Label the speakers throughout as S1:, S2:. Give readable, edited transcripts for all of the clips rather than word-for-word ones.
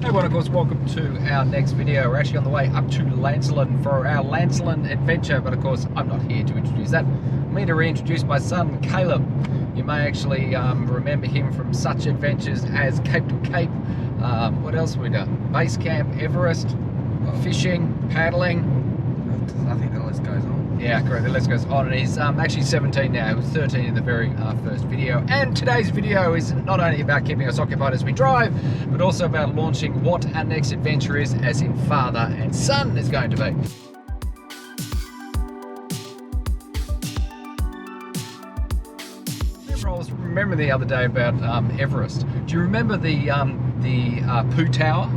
S1: Hey everyone, of course, welcome to our next video. We're actually on the way up to Lancelin for our Lancelin adventure, but of course I'm not here to introduce that. I'm here to reintroduce my son, Kaleb. You may actually remember him from such adventures as Cape to Cape. What else have we done? Base camp, Everest, fishing, paddling.
S2: I think the list goes on.
S1: Yeah, correct. The list goes on, and he's actually 17 now. He was 13 in the very first video. And today's video is not only about keeping us occupied as we drive, but also about launching what our next adventure is, as in father and son is going to be. I was remembering the other day about Everest. Do you remember the poo tower?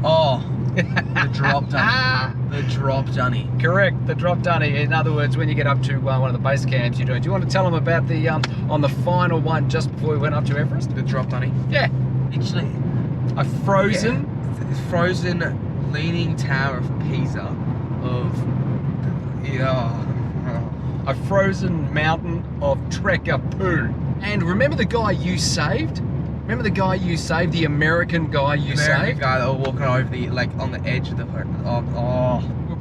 S2: Oh, the drop dunny. The drop dunny.
S1: Correct, the drop dunny. In other words, when you get up to one of the base camps you're doing. Do you want to tell them about the on the final one just before we went up to Everest?
S2: The drop dunny.
S1: Yeah.
S2: Actually,
S1: A frozen?
S2: Yeah, frozen leaning tower of Pisa
S1: A frozen mountain of trekker poo. And remember the guy you saved? Remember the guy you saved? The American guy you saved?
S2: The guy that was walking over the, like, on the edge of the...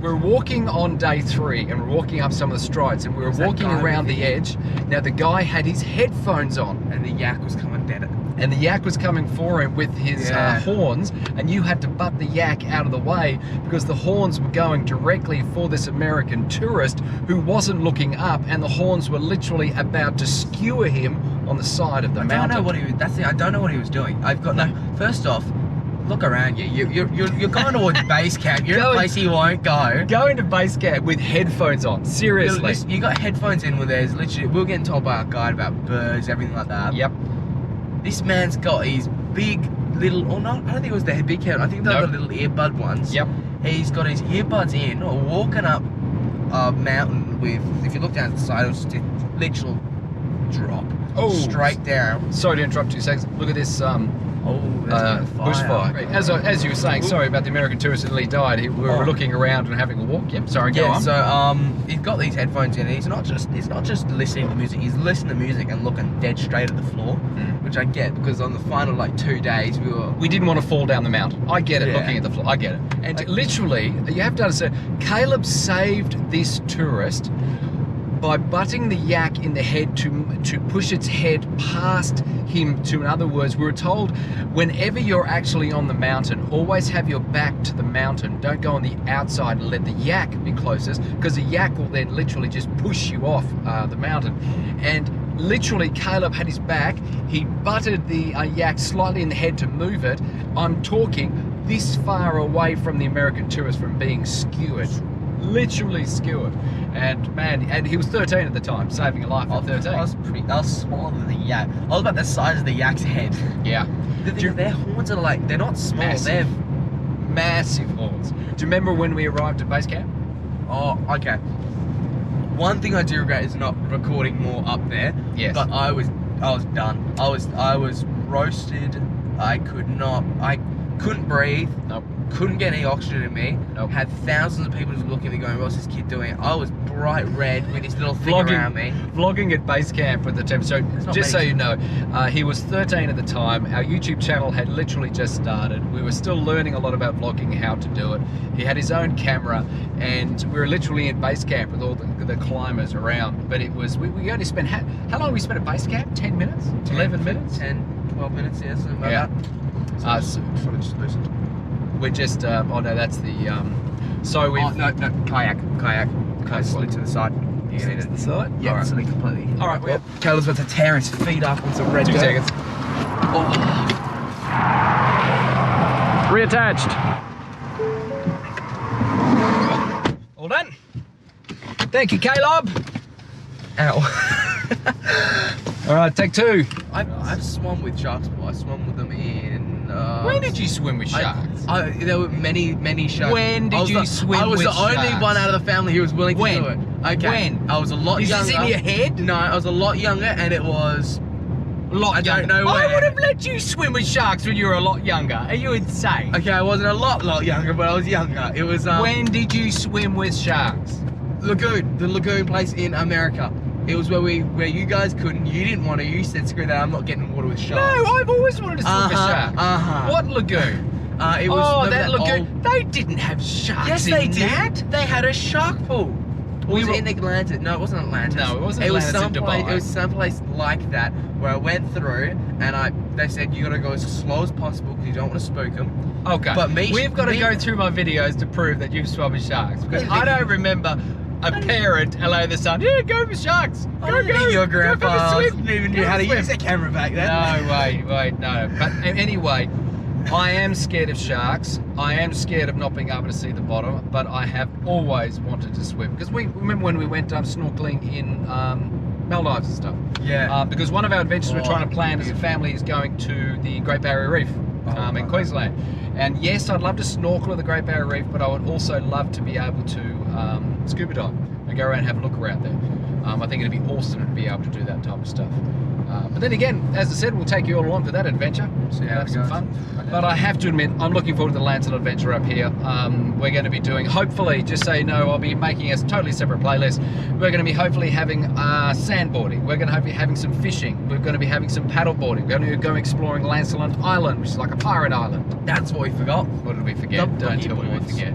S1: We're walking on day 3 and we're walking up some of the strides and we were walking around the edge. Now the guy had his headphones on.
S2: And the yak was coming dead.
S1: And the yak was coming for him with his horns, and you had to butt the yak out of the way because the horns were going directly for this American tourist who wasn't looking up, and the horns were literally about to skewer him on the side of the mountain.
S2: I don't know what he was. That's it. I don't know what he was doing. I've got no. First off, look around you. You're going towards base camp. You're in a place you won't go.
S1: Going to base camp with headphones on. Seriously.
S2: You got headphones in where there's literally. We were getting told by our guide about birds, everything like that.
S1: Yep.
S2: This man's got his big little, or not, I don't think it was the big head, I think they're the little earbud ones.
S1: Yep.
S2: He's got his earbuds in, walking up a mountain with, if you look down at the side, it was just a literal drop.
S1: Oh.
S2: Straight down.
S1: Sorry to interrupt 2 seconds. Look at this bushfire. As you were saying, sorry about the American tourist that nearly died. We were looking around and having a walk. Yep, sorry, go on.
S2: So he's got these headphones in, and he's not just listening to music, he's listening to music and looking dead straight at the floor, which I get, because on the final 2 days we didn't want to fall down the mountain. I get it, looking at the floor, I get it. And literally, you have to understand, Kaleb saved this tourist by butting the yak in the head to push its head past him. In other words, we were told whenever you're actually on the mountain, always have your back to the mountain. Don't go on the outside and let the yak be closest, because the yak will then literally just push you off the mountain. And literally, Kaleb had his back. He butted the yak slightly in the head to move it. I'm talking this far away from the American tourist from being skewered. Literally skewered. And man, and he was 13 at the time, saving a life at 13. I was smaller than the yak. I was about the size of the yak's head.
S1: Yeah.
S2: Their horns are they're not small,
S1: they're massive horns. Do you remember when we arrived at base camp?
S2: Oh, okay. One thing I do regret is not recording more up there.
S1: Yes.
S2: But I was done. I was roasted. I couldn't breathe.
S1: Nope.
S2: Couldn't get any oxygen in me.
S1: Nope.
S2: Had thousands of people just looking at me going, what's this kid doing? I was bright red with this little thing around me.
S1: Vlogging at base camp with the temp. So just so you know, he was 13 at the time. Our YouTube channel had literally just started. We were still learning a lot about vlogging, how to do it. He had his own camera, and we were literally in base camp with all the climbers around. But it was, we only spent, how long did we spend at base camp? 10 minutes? 11 minutes?
S2: 10, 12 minutes, yeah, something like that.
S1: So
S2: just loosened.
S1: We're just, oh no, that's the, so we...
S2: Oh, no, kayak. Slid to the side.
S1: You slid to the side?
S2: Yeah,
S1: right.
S2: slid completely.
S1: Alright, well,
S2: Kaleb's about to tear his feet up on some red
S1: 2
S2: dirt.
S1: seconds.
S2: Oh.
S1: Reattached. All done. Thank you, Kaleb.
S2: Ow.
S1: Alright, take 2.
S2: I've swum with sharks before. I swum with them in...
S1: when did you swim with sharks?
S2: There were many sharks.
S1: When did you swim with sharks?
S2: I was the only one out of the family who was willing to do it. Okay.
S1: When?
S2: I was a lot younger.
S1: Is this in your head?
S2: No, I was a lot younger, and it was...
S1: A lot
S2: I
S1: younger.
S2: don't know where.
S1: I would have let you swim with sharks when you were a lot younger. Are you insane?
S2: Okay, I wasn't a lot younger, but I was younger. It was...
S1: when did you swim with sharks?
S2: The lagoon place in America. It was where you guys couldn't. You didn't want to. You said, "Screw that! I'm not getting in water with sharks."
S1: No, I've always wanted to swim with sharks. What lagoon?
S2: It was
S1: that lagoon.
S2: old-
S1: They didn't have sharks.
S2: Yes,
S1: in
S2: they
S1: that.
S2: did. They had a shark pool.
S1: We
S2: Was
S1: were-
S2: it in Atlantis? No, it wasn't Atlantis.
S1: No, it wasn't
S2: It was
S1: Atlantis in
S2: someplace.
S1: Dubai.
S2: It was someplace like that where I went through, and they said you got to go as slow as possible because you don't want to spook them.
S1: Okay,
S2: But
S1: we've got to go through my videos to prove that you've swum with sharks because I don't remember a parent allowing the son, yeah, go with sharks.
S2: I don't think your grandpa
S1: swim.
S2: didn't even know how to use a camera back then.
S1: No, wait, no. But anyway, I am scared of sharks. I am scared of not being able to see the bottom, but I have always wanted to swim because we remember when we went snorkeling in Maldives and stuff.
S2: Yeah.
S1: Because one of our adventures we're trying to plan as a
S2: beautiful.
S1: family is going to the Great Barrier Reef in Queensland. And yes, I'd love to snorkel at the Great Barrier Reef, but I would also love to be able to scuba dive and go around and have a look around there. I think it'd be awesome to be able to do that type of stuff. But then again, as I said, we'll take you all along for that adventure. So
S2: Yeah,
S1: have some
S2: guys.
S1: fun. But I have to admit, I'm looking forward to the Lancelin adventure up here. We're going to be doing, hopefully, just so you know, I'll be making a totally separate playlist. We're going to be hopefully having sandboarding. We're going to be having some fishing. We're going to be having some paddleboarding. We're going to go exploring Lancelin Island, which is like a pirate island.
S2: That's what we forgot.
S1: What did we forget?
S2: The
S1: Don't
S2: boogie
S1: tell me we
S2: boards.
S1: forget.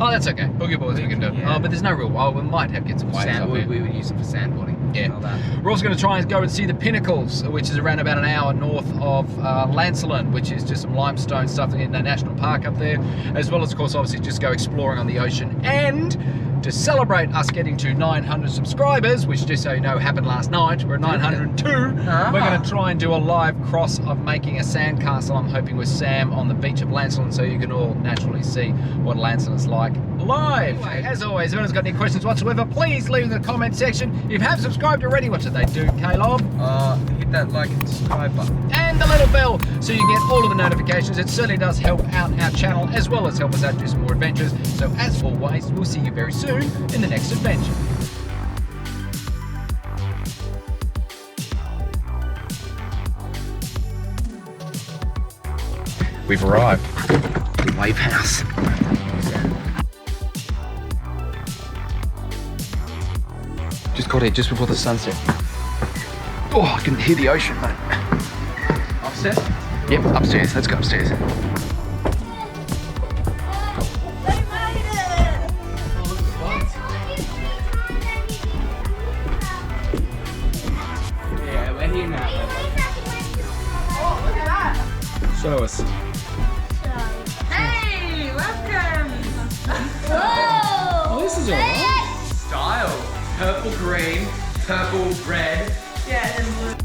S1: Oh, that's okay. Boogie boards we can do.
S2: Yeah.
S1: Oh, but there's no real wild. We might have get some waves up
S2: We
S1: here.
S2: would use it for sandboarding.
S1: Yeah.
S2: And all that.
S1: We're also going to try and go and see the Pinnacles, which is around about an hour north of Lancelin, which is just some limestone stuff in the national park up there, as well as, of course, obviously just go exploring on the ocean. And to celebrate us getting to 900 subscribers, which just so you know happened last night, we're at 902, we're going to try and do a live cross of making a sandcastle, I'm hoping with Sam on the beach of Lancelin, so you can all naturally see what Lancelin's like live. Anyway, as always, if anyone's got any questions whatsoever, please leave in the comment section. If you have subscribed already, what should they do, Kaleb?
S2: Hit that like and subscribe button.
S1: And the little bell so you get all of the notifications. It certainly does help out our channel as well as help us out do some more adventures. So as always, we'll see you very soon in the next adventure. We've arrived. The Wave House. Just got here just before the sunset. Oh, I can hear the ocean, mate.
S2: Offset?
S1: Yep, upstairs. Let's go upstairs.
S2: Yeah, we're here now.
S3: Oh, look at that.
S1: Show us.
S3: Hey, welcome. Whoa.
S1: Oh, this is alright.
S2: Style. Purple, green, purple, red.
S3: Yeah, and blue.